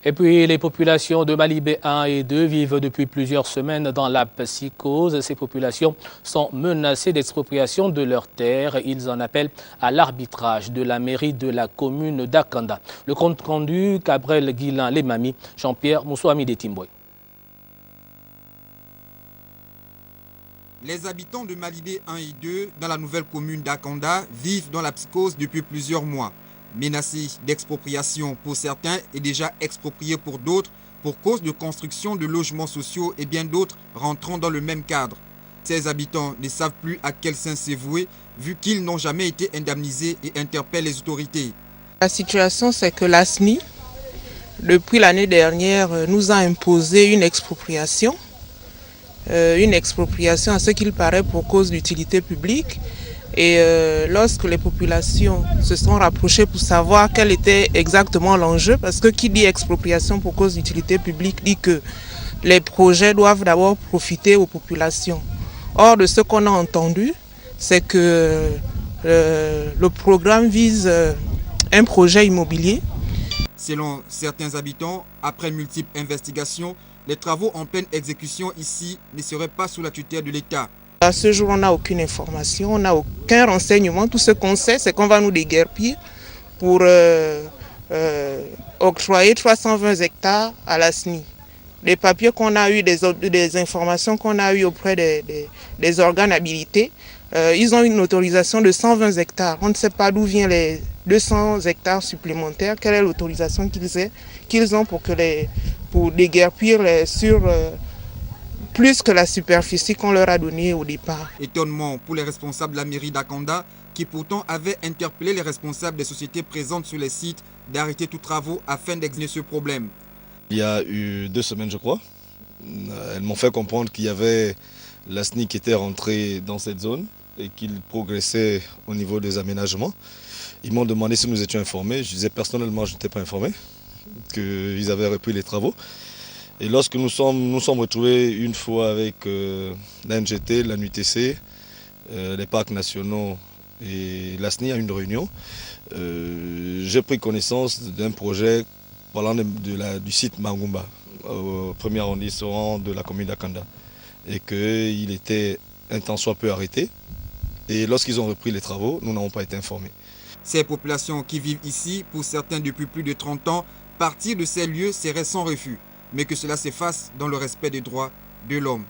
Et puis, les populations de Malibé 1 et 2 vivent depuis plusieurs semaines dans la psychose. Ces populations sont menacées d'expropriation de leurs terres. Ils en appellent à l'arbitrage de la mairie de la commune d'Akanda. Le compte rendu, Cabrel Guilain Lemami, Jean-Pierre Moussouami de Timboy. Les habitants de Malibé 1 et 2, dans la nouvelle commune d'Akanda, vivent dans la psychose depuis plusieurs mois. Menacés d'expropriation pour certains et déjà expropriés pour d'autres, pour cause de construction de logements sociaux et bien d'autres rentrant dans le même cadre. Ces habitants ne savent plus à quel sein se vouer, vu qu'ils n'ont jamais été indemnisés et interpellent les autorités. La situation, c'est que l'ASNI, depuis l'année dernière, nous a imposé une expropriation à ce qu'il paraît pour cause d'utilité publique. Et lorsque les populations se sont rapprochées pour savoir quel était exactement l'enjeu, parce que qui dit expropriation pour cause d'utilité publique dit que les projets doivent d'abord profiter aux populations. Or, de ce qu'on a entendu, c'est que le programme vise un projet immobilier. Selon certains habitants, après multiples investigations, les travaux en pleine exécution ici ne seraient pas sous la tutelle de l'État. À ce jour, on n'a aucune information, on n'a aucun renseignement. Tout ce qu'on sait, c'est qu'on va nous déguerpir pour octroyer 320 hectares à la SNI. Les papiers qu'on a eu, des informations qu'on a eues auprès des organes habilités, ils ont une autorisation de 120 hectares. On ne sait pas d'où viennent les 200 hectares supplémentaires. Quelle est l'autorisation qu'ils ont pour déguerpir sur plus que la superficie qu'on leur a donnée au départ. Étonnement pour les responsables de la mairie d'Akanda, qui pourtant avaient interpellé les responsables des sociétés présentes sur les sites d'arrêter tous travaux afin d'examiner ce problème. Il y a eu 2 semaines, je crois. Elles m'ont fait comprendre qu'il y avait l'ASNI qui était rentré dans cette zone et qu'il progressait au niveau des aménagements. Ils m'ont demandé si nous étions informés. Je disais personnellement, je n'étais pas informé, qu'ils avaient repris les travaux. Et lorsque nous sommes retrouvés une fois avec l'ANGT, l'ANUTC, les parcs nationaux et l'ASNI à une réunion, j'ai pris connaissance d'un projet parlant du site Mangumba, au premier arrondissement de la commune d'Akanda, et qu'il était un temps soit peu arrêté. Et lorsqu'ils ont repris les travaux, nous n'avons pas été informés. Ces populations qui vivent ici, pour certains depuis plus de 30 ans, partir de ces lieux serait sans refus, mais que cela s'efface dans le respect des droits de l'homme.